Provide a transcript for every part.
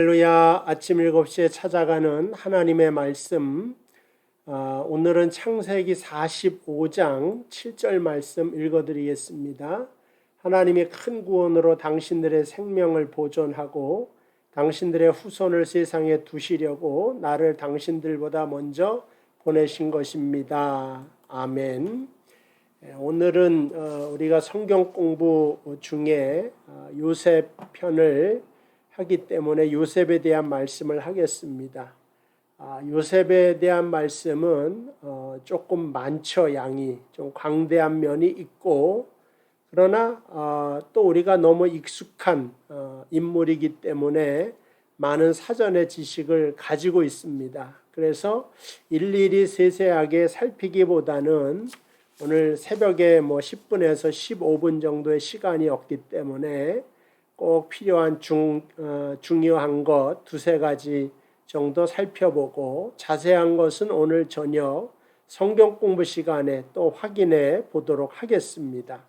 할렐루야. 아침 7시에 찾아가는 하나님의 말씀, 오늘은 창세기 45장 7절 말씀 읽어드리겠습니다. 하나님이 큰 구원으로 당신들의 생명을 보존하고 당신들의 후손을 세상에 두시려고 나를 당신들보다 먼저 보내신 것입니다. 아멘. 오늘은 우리가 성경 공부 중에 요셉 편을 하기 때문에 요셉에 대한 말씀을 하겠습니다. 요셉에 대한 말씀은 조금 많죠. 양이 좀 광대한 면이 있고, 그러나 또 우리가 너무 익숙한 인물이기 때문에 많은 사전의 지식을 가지고 있습니다. 그래서 일일이 세세하게 살피기보다는 오늘 새벽에 10분에서 15분 정도의 시간이 없기 때문에 꼭 필요한 중요한 것 두세 가지 정도 살펴보고, 자세한 것은 오늘 저녁 성경 공부 시간에 또 확인해 보도록 하겠습니다.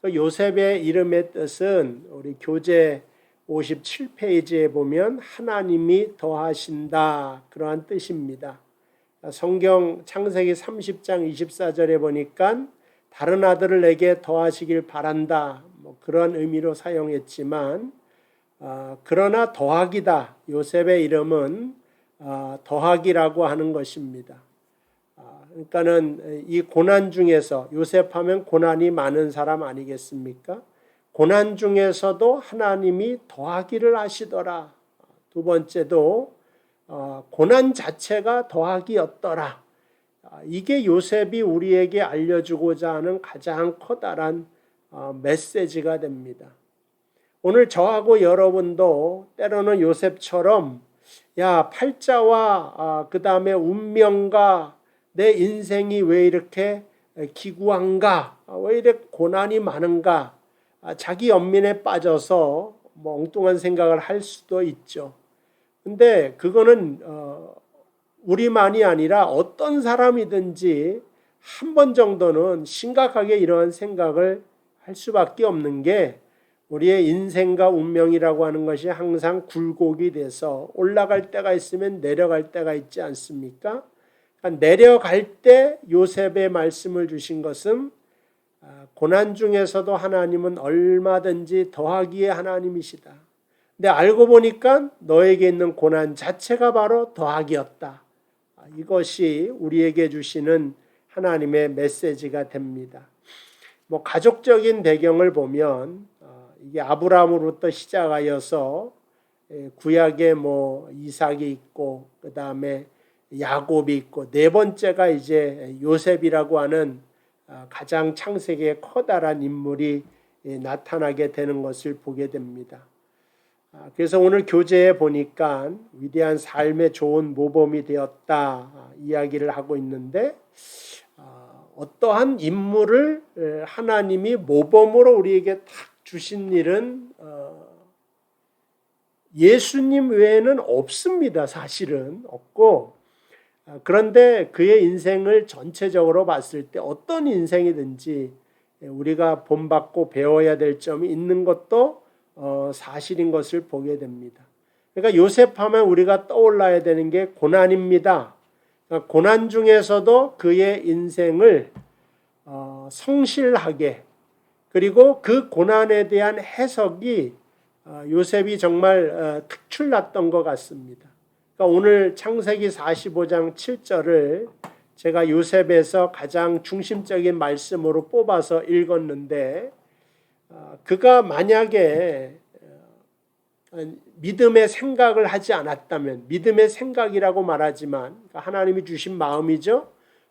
요셉의 이름의 뜻은 우리 교재 57페이지에 보면 하나님이 더하신다, 그러한 뜻입니다. 성경 창세기 30장 24절에 보니까 다른 아들을 내게 더하시길 바란다, 그런 의미로 사용했지만, 그러나 더하기다. 요셉의 이름은 더하기라고 하는 것입니다. 그러니까는 이 고난 중에서, 요셉하면 고난이 많은 사람 아니겠습니까? 고난 중에서도 하나님이 더하기를 하시더라. 두 번째도 고난 자체가 더하기였더라. 이게 요셉이 우리에게 알려주고자 하는 가장 커다란 메시지가 됩니다. 오늘 저하고 여러분도 때로는 요셉처럼 팔자와 그 다음에 운명과 내 인생이 왜 이렇게 기구한가, 왜 이렇게 고난이 많은가, 자기 연민에 빠져서 엉뚱한 생각을 할 수도 있죠. 근데 그거는 우리만이 아니라 어떤 사람이든지 한 번 정도는 심각하게 이러한 생각을 할 수밖에 없는 게, 우리의 인생과 운명이라고 하는 것이 항상 굴곡이 돼서 올라갈 때가 있으면 내려갈 때가 있지 않습니까? 그러니까 내려갈 때 요셉의 말씀을 주신 것은 고난 중에서도 하나님은 얼마든지 더하기의 하나님이시다. 근데 알고 보니까 너에게 있는 고난 자체가 바로 더하기였다. 이것이 우리에게 주시는 하나님의 메시지가 됩니다. 가족적인 배경을 보면 이게 아브라함으로부터 시작하여서 구약에 이삭이 있고, 그 다음에 야곱이 있고, 네 번째가 이제 요셉이라고 하는 가장 창세기에 커다란 인물이 나타나게 되는 것을 보게 됩니다. 그래서 오늘 교재에 보니까 위대한 삶의 좋은 모범이 되었다 이야기를 하고 있는데, 어떠한 인물을 하나님이 모범으로 우리에게 딱 주신 일은 예수님 외에는 없습니다. 사실은 없고, 그런데 그의 인생을 전체적으로 봤을 때 어떤 인생이든지 우리가 본받고 배워야 될 점이 있는 것도 사실인 것을 보게 됩니다. 그러니까 요셉하면 우리가 떠올라야 되는 게 고난입니다. 고난 중에서도 그의 인생을 성실하게, 그리고 그 고난에 대한 해석이 요셉이 정말 특출났던 것 같습니다. 그러니까 오늘 창세기 45장 7절을 제가 요셉에서 가장 중심적인 말씀으로 뽑아서 읽었는데, 그가 만약에 믿음의 생각을 하지 않았다면, 믿음의 생각이라고 말하지만 하나님이 주신 마음이죠.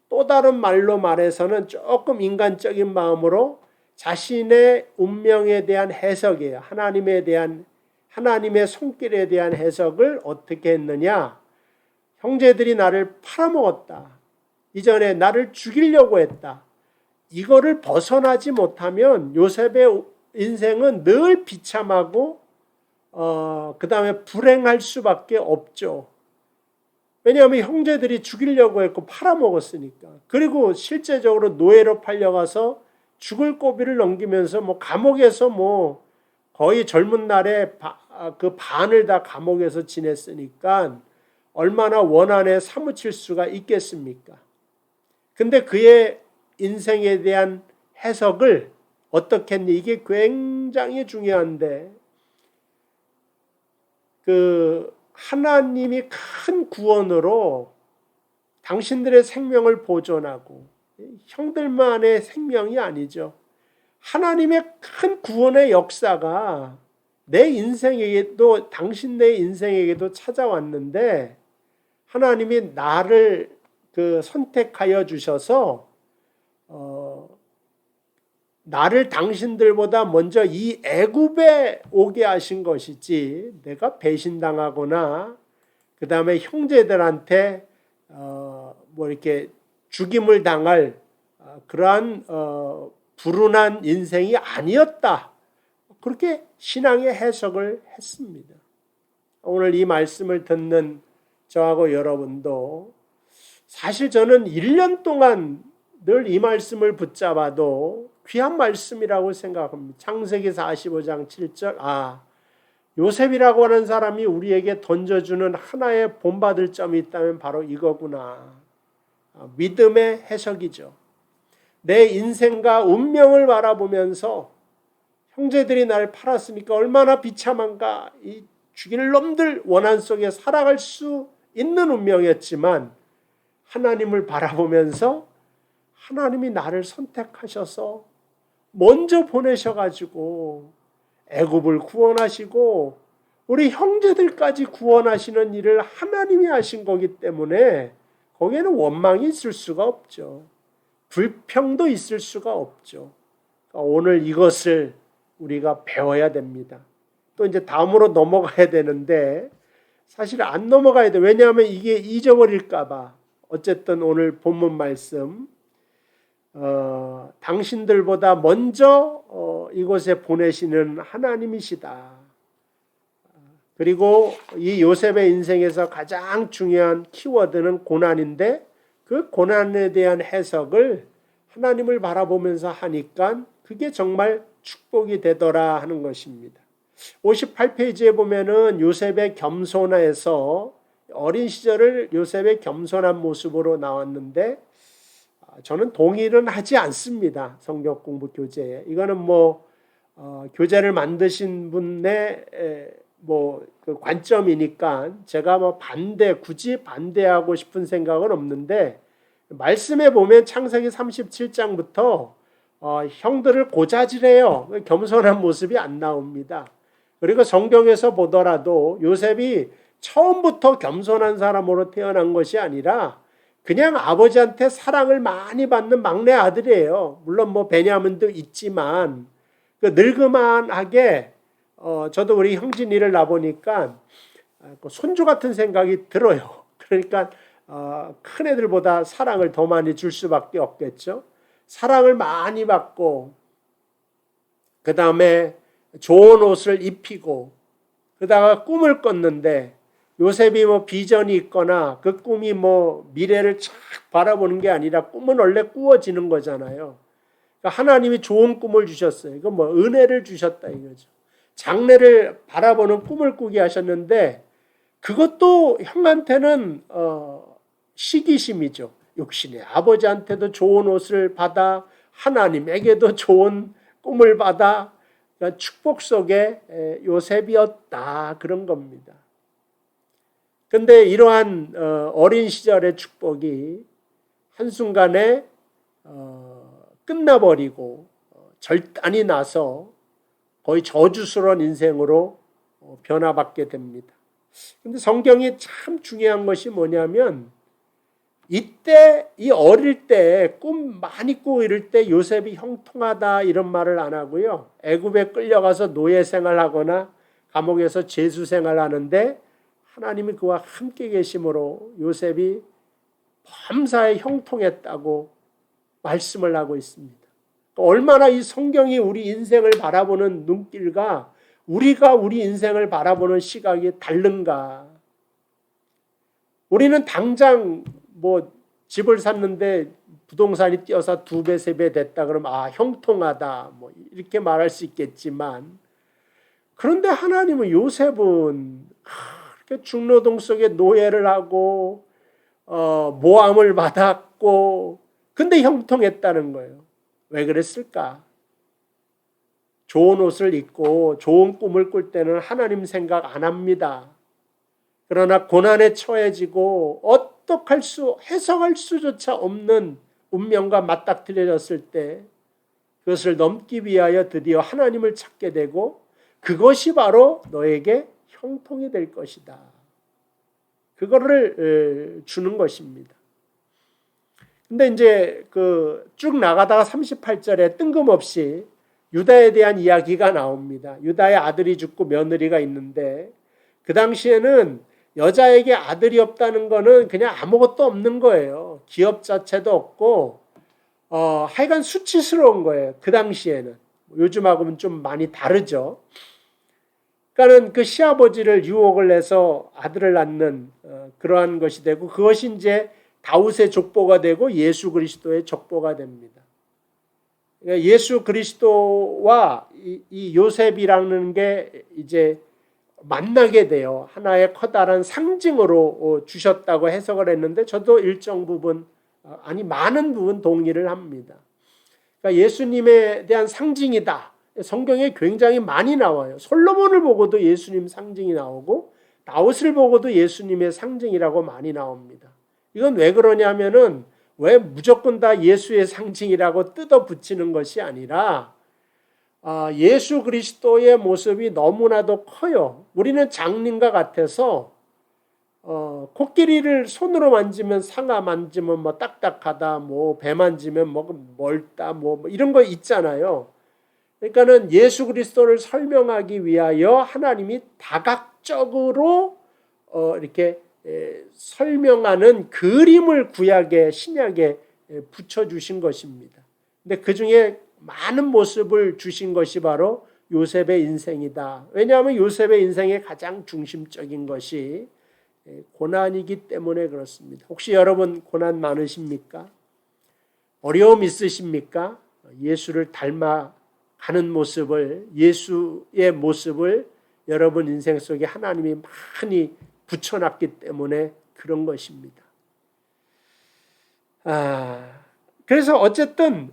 또 다른 말로 말해서는 조금 인간적인 마음으로 자신의 운명에 대한 해석이에요. 하나님의 손길에 대한 해석을 어떻게 했느냐? 형제들이 나를 팔아먹었다. 이전에 나를 죽이려고 했다. 이거를 벗어나지 못하면 요셉의 인생은 늘 비참하고 그 다음에 불행할 수밖에 없죠. 왜냐하면 형제들이 죽이려고 했고 팔아먹었으니까. 그리고 실제적으로 노예로 팔려가서 죽을 고비를 넘기면서 감옥에서 거의 젊은 날에 그 반을 다 감옥에서 지냈으니까 얼마나 원한에 사무칠 수가 있겠습니까? 근데 그의 인생에 대한 해석을 어떻게 했니? 이게 굉장히 중요한데, 그 하나님이 큰 구원으로 당신들의 생명을 보존하고, 형들만의 생명이 아니죠. 하나님의 큰 구원의 역사가 내 인생에게도, 당신 내 인생에게도 찾아왔는데, 하나님이 나를 선택하여 주셔서 나를 당신들보다 먼저 이 애굽에 오게 하신 것이지, 내가 배신당하거나 그 다음에 형제들한테 뭐 이렇게 죽임을 당할 그러한 불운한 인생이 아니었다. 그렇게 신앙의 해석을 했습니다. 오늘 이 말씀을 듣는 저하고 여러분도, 사실 저는 1년 동안 늘 이 말씀을 붙잡아도 귀한 말씀이라고 생각합니다. 창세기 45장 7절, 요셉이라고 하는 사람이 우리에게 던져주는 하나의 본받을 점이 있다면 바로 이거구나. 믿음의 해석이죠. 내 인생과 운명을 바라보면서 형제들이 날 팔았으니까 얼마나 비참한가, 이 죽일 놈들 원한 속에 살아갈 수 있는 운명이었지만, 하나님을 바라보면서 하나님이 나를 선택하셔서 먼저 보내셔가지고 애굽을 구원하시고 우리 형제들까지 구원하시는 일을 하나님이 하신 거기 때문에 거기에는 원망이 있을 수가 없죠. 불평도 있을 수가 없죠. 오늘 이것을 우리가 배워야 됩니다. 또 이제 다음으로 넘어가야 되는데, 사실 안 넘어가야 돼. 왜냐하면 이게 잊어버릴까 봐. 어쨌든 오늘 본문 말씀, 당신들보다 먼저 이곳에 보내시는 하나님이시다. 그리고 이 요셉의 인생에서 가장 중요한 키워드는 고난인데, 그 고난에 대한 해석을 하나님을 바라보면서 하니까 그게 정말 축복이 되더라 하는 것입니다. 58페이지에 보면은 요셉의 겸손에서 어린 시절을 요셉의 겸손한 모습으로 나왔는데, 저는 동의는 하지 않습니다. 성경 공부 교재에. 이거는 교재를 만드신 분의 그 관점이니까 제가 굳이 반대하고 싶은 생각은 없는데, 말씀에 보면 창세기 37장부터 형들을 고자질해요. 겸손한 모습이 안 나옵니다. 그리고 성경에서 보더라도 요셉이 처음부터 겸손한 사람으로 태어난 것이 아니라 그냥 아버지한테 사랑을 많이 받는 막내 아들이에요. 물론 베냐민도 있지만 늙그만하게, 저도 우리 형진이를 낳아보니까 손주 같은 생각이 들어요. 그러니까 큰 애들보다 사랑을 더 많이 줄 수밖에 없겠죠. 사랑을 많이 받고, 그 다음에 좋은 옷을 입히고, 그러다가 꿈을 꿨는데, 요셉이 비전이 있거나 그 꿈이 미래를 쫙 바라보는 게 아니라 꿈은 원래 꾸어지는 거잖아요. 그러니까 하나님이 좋은 꿈을 주셨어요. 이거 은혜를 주셨다 이거죠. 장래를 바라보는 꿈을 꾸게 하셨는데, 그것도 형한테는 시기심이죠. 욕심이. 아버지한테도 좋은 옷을 받아, 하나님에게도 좋은 꿈을 받아, 그러니까 축복 속에 요셉이었다, 그런 겁니다. 근데 이러한 어린 시절의 축복이 한순간에 끝나버리고 절단이 나서 거의 저주스러운 인생으로 변화받게 됩니다. 근데 성경이 참 중요한 것이 뭐냐면, 이때 이 어릴 때 꿈 많이 꾸고 이럴 때 요셉이 형통하다 이런 말을 안 하고요. 애굽에 끌려가서 노예 생활하거나 감옥에서 죄수 생활하는데 하나님이 그와 함께 계심으로 요셉이 범사에 형통했다고 말씀을 하고 있습니다. 얼마나 이 성경이 우리 인생을 바라보는 눈길과 우리가 우리 인생을 바라보는 시각이 다른가. 우리는 당장 집을 샀는데 부동산이 뛰어서 2배, 3배 됐다 그러면 형통하다 이렇게 말할 수 있겠지만, 그런데 하나님은 요셉은 이렇게 중노동 속에 노예를 하고 모함을 받았고 근데 형통했다는 거예요. 왜 그랬을까? 좋은 옷을 입고 좋은 꿈을 꿀 때는 하나님 생각 안 합니다. 그러나 고난에 처해지고 해석할 수조차 없는 운명과 맞닥뜨려졌을 때 그것을 넘기 위하여 드디어 하나님을 찾게 되고 그것이 바로 너에게 형통이 될 것이다. 그거를 주는 것입니다. 근데 이제 쭉 나가다가 38절에 뜬금없이 유다에 대한 이야기가 나옵니다. 유다의 아들이 죽고 며느리가 있는데 그 당시에는 여자에게 아들이 없다는 거는 그냥 아무것도 없는 거예요. 기업 자체도 없고 하여간 수치스러운 거예요. 그 당시에는. 요즘하고는 좀 많이 다르죠. 그러니까는 그 시아버지를 유혹을 해서 아들을 낳는 그러한 것이 되고 그것이 이제 다윗의 족보가 되고 예수 그리스도의 족보가 됩니다. 그러니까 예수 그리스도와 이 요셉이라는 게 이제 만나게 돼요. 하나의 커다란 상징으로 주셨다고 해석을 했는데 저도 일정 부분 많은 부분 동의를 합니다. 그러니까 예수님에 대한 상징이다. 성경에 굉장히 많이 나와요. 솔로몬을 보고도 예수님 상징이 나오고 다윗을 보고도 예수님의 상징이라고 많이 나옵니다. 이건 왜 그러냐면은 왜 무조건 다 예수의 상징이라고 뜯어 붙이는 것이 아니라 예수 그리스도의 모습이 너무나도 커요. 우리는 장님과 같아서 코끼리를 손으로 만지면 상아 만지면 뭐 딱딱하다, 뭐 배 만지면 뭐 멀다, 뭐 이런 거 있잖아요. 그러니까는 예수 그리스도를 설명하기 위하여 하나님이 다각적으로 이렇게 설명하는 그림을 구약에 신약에 붙여주신 것입니다. 근데 그 중에 많은 모습을 주신 것이 바로 요셉의 인생이다. 왜냐하면 요셉의 인생의 가장 중심적인 것이 고난이기 때문에 그렇습니다. 혹시 여러분 고난 많으십니까? 어려움 있으십니까? 예수를 닮아가는 모습을, 예수의 모습을 여러분 인생 속에 하나님이 많이 붙여놨기 때문에 그런 것입니다. 그래서 어쨌든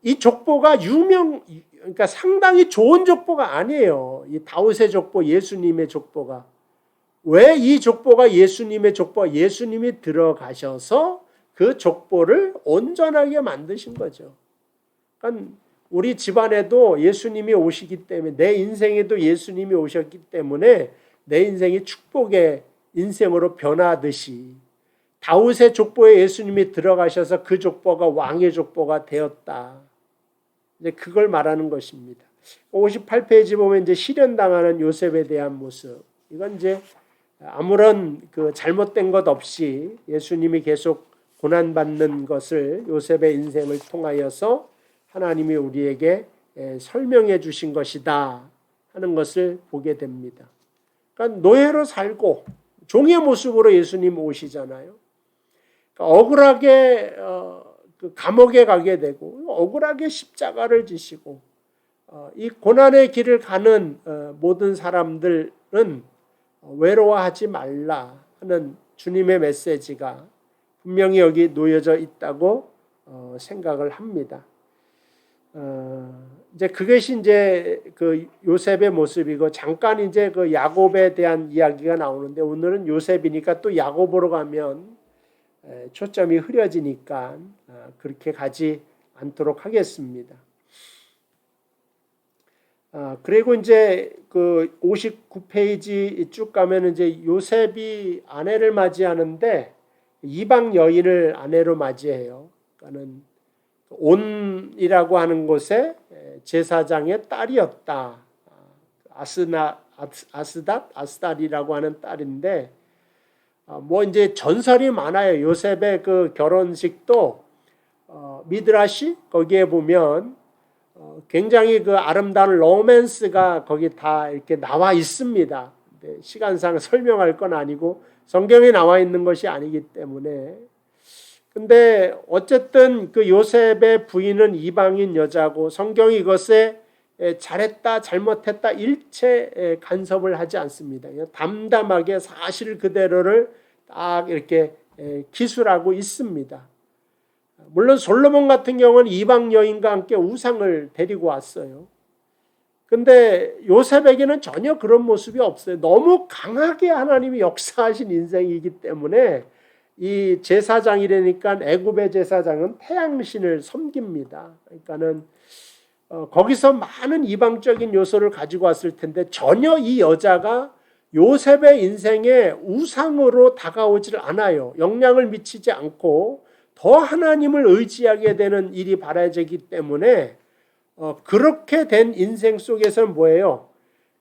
이 족보가 그러니까 상당히 좋은 족보가 아니에요. 이 다윗의 족보, 예수님의 족보가. 왜 이 족보가 예수님의 족보? 예수님이 들어가셔서 그 족보를 온전하게 만드신 거죠. 그러니까 우리 집안에도 예수님이 오시기 때문에 내 인생에도 예수님이 오셨기 때문에 내 인생이 축복의 인생으로 변하듯이 다윗의 족보에 예수님이 들어가셔서 그 족보가 왕의 족보가 되었다. 이제 그걸 말하는 것입니다. 58페이지 보면 이제 실현당하는 요셉에 대한 모습. 이건 이제 아무런 잘못된 것 없이 예수님이 계속 고난받는 것을 요셉의 인생을 통하여서 하나님이 우리에게 설명해 주신 것이다 하는 것을 보게 됩니다. 그러니까 노예로 살고 종의 모습으로 예수님 오시잖아요. 그러니까 억울하게 감옥에 가게 되고 억울하게 십자가를 지시고 이 고난의 길을 가는 모든 사람들은 외로워하지 말라 하는 주님의 메시지가 분명히 여기 놓여져 있다고 생각을 합니다. 이제 그것이 이제 그 요셉의 모습이고 잠깐 이제 그 야곱에 대한 이야기가 나오는데 오늘은 요셉이니까 또 야곱으로 가면 초점이 흐려지니까 그렇게 가지 않도록 하겠습니다. 그리고 이제 그 59페이지 쭉 가면 이제 요셉이 아내를 맞이하는데 이방 여인을 아내로 맞이해요. 그러니까는 온이라고 하는 곳에 제사장의 딸이었다. 아스달이라고 하는 딸인데 뭐 이제 전설이 많아요. 요셉의 그 결혼식도 미드라시 거기에 보면 굉장히 그 아름다운 로맨스가 거기 다 이렇게 나와 있습니다. 시간상 설명할 건 아니고 성경에 나와 있는 것이 아니기 때문에. 근데 어쨌든 그 요셉의 부인은 이방인 여자고 성경이 이것에 잘했다 잘못했다 일체 간섭을 하지 않습니다. 담담하게 사실 그대로를 딱 이렇게 기술하고 있습니다. 물론 솔로몬 같은 경우는 이방 여인과 함께 우상을 데리고 왔어요. 근데 요셉에게는 전혀 그런 모습이 없어요. 너무 강하게 하나님이 역사하신 인생이기 때문에 이 제사장이라니까 애굽의 제사장은 태양신을 섬깁니다. 그러니까는 거기서 많은 이방적인 요소를 가지고 왔을 텐데 전혀 이 여자가 요셉의 인생에 우상으로 다가오질 않아요. 영향을 미치지 않고 더 하나님을 의지하게 되는 일이 벌어지기 때문에 그렇게 된 인생 속에서는 뭐예요?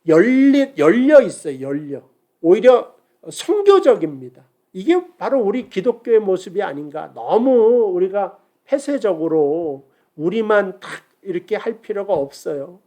열려 있어요. 열려. 오히려 선교적입니다. 이게 바로 우리 기독교의 모습이 아닌가. 너무 우리가 폐쇄적으로 우리만 딱 이렇게 할 필요가 없어요.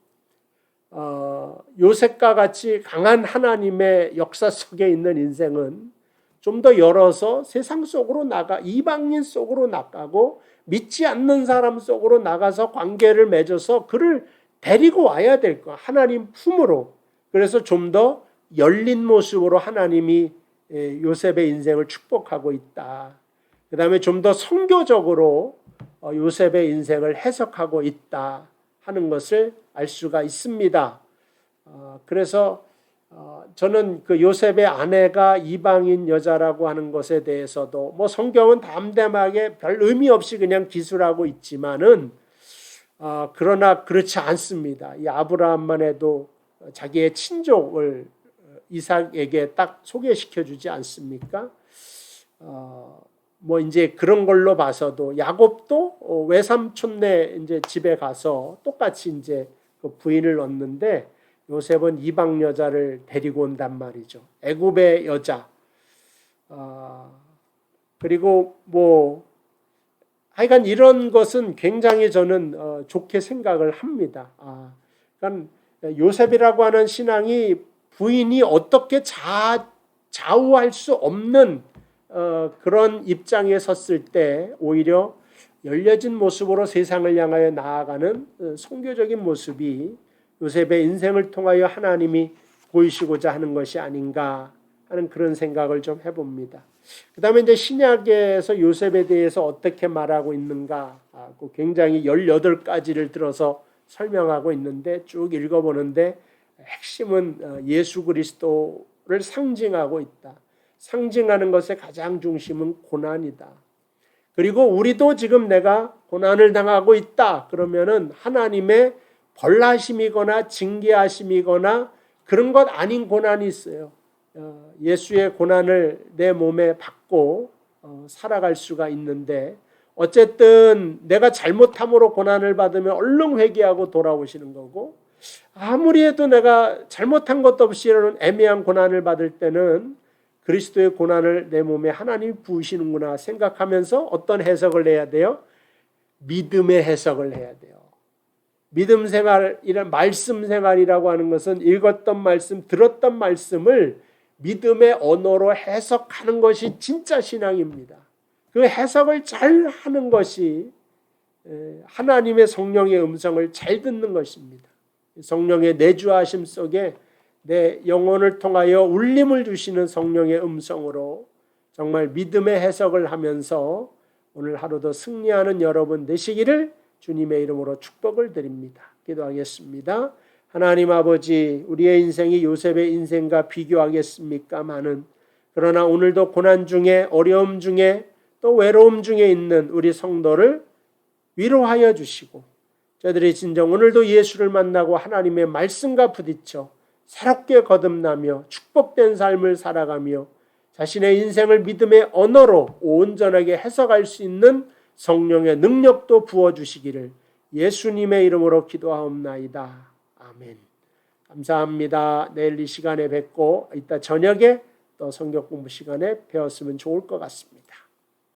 요셉과 같이 강한 하나님의 역사 속에 있는 인생은 좀 더 열어서 세상 속으로 나가, 이방인 속으로 나가고 믿지 않는 사람 속으로 나가서 관계를 맺어서 그를 데리고 와야 될 거야. 하나님 품으로. 그래서 좀 더 열린 모습으로 하나님이 요셉의 인생을 축복하고 있다. 그 다음에 좀 더 선교적으로 요셉의 인생을 해석하고 있다 하는 것을 알 수가 있습니다. 그래서 저는 그 요셉의 아내가 이방인 여자라고 하는 것에 대해서도 뭐 성경은 담담하게 별 의미 없이 그냥 기술하고 있지만은 그러나 그렇지 않습니다. 이 아브라함만 해도 자기의 친족을 이삭에게 딱 소개시켜 주지 않습니까? 뭐 이제 그런 걸로 봐서도 야곱도 외삼촌네 이제 집에 가서 똑같이 이제 그 부인을 얻는데 요셉은 이방 여자를 데리고 온단 말이죠. 애굽의 여자. 그리고 뭐 하여간 이런 것은 굉장히 저는 좋게 생각을 합니다. 그러니까 요셉이라고 하는 신앙이 부인이 어떻게 좌우할 수 없는 그런 입장에 섰을 때 오히려 열려진 모습으로 세상을 향하여 나아가는 선교적인 모습이 요셉의 인생을 통하여 하나님이 보이시고자 하는 것이 아닌가 하는 그런 생각을 좀 해봅니다. 그 다음에 이제 신약에서 요셉에 대해서 어떻게 말하고 있는가 굉장히 18가지를 들어서 설명하고 있는데 쭉 읽어보는데 핵심은 예수 그리스도를 상징하고 있다. 상징하는 것의 가장 중심은 고난이다. 그리고 우리도 지금 내가 고난을 당하고 있다. 그러면은 하나님의 벌하심이거나 징계하심이거나 그런 것 아닌 고난이 있어요. 예수의 고난을 내 몸에 받고 살아갈 수가 있는데 어쨌든 내가 잘못함으로 고난을 받으면 얼른 회개하고 돌아오시는 거고 아무리 해도 내가 잘못한 것도 없이 이런 애매한 고난을 받을 때는 그리스도의 고난을 내 몸에 하나님이 부으시는구나 생각하면서 어떤 해석을 해야 돼요? 믿음의 해석을 해야 돼요. 믿음 생활, 이런 말씀 생활이라고 하는 것은 읽었던 말씀, 들었던 말씀을 믿음의 언어로 해석하는 것이 진짜 신앙입니다. 그 해석을 잘 하는 것이 하나님의 성령의 음성을 잘 듣는 것입니다. 성령의 내주하심 속에 내 영혼을 통하여 울림을 주시는 성령의 음성으로 정말 믿음의 해석을 하면서 오늘 하루도 승리하는 여러분 되시기를 주님의 이름으로 축복을 드립니다. 기도하겠습니다. 하나님 아버지, 우리의 인생이 요셉의 인생과 비교하겠습니까마는 그러나 오늘도 고난 중에 어려움 중에 또 외로움 중에 있는 우리 성도를 위로하여 주시고 저들이 진정 오늘도 예수를 만나고 하나님의 말씀과 부딪혀 새롭게 거듭나며 축복된 삶을 살아가며 자신의 인생을 믿음의 언어로 온전하게 해석할 수 있는 성령의 능력도 부어주시기를 예수님의 이름으로 기도하옵나이다. 아멘. 감사합니다. 내일 이 시간에 뵙고 이따 저녁에 또 성경 공부 시간에 배웠으면 좋을 것 같습니다.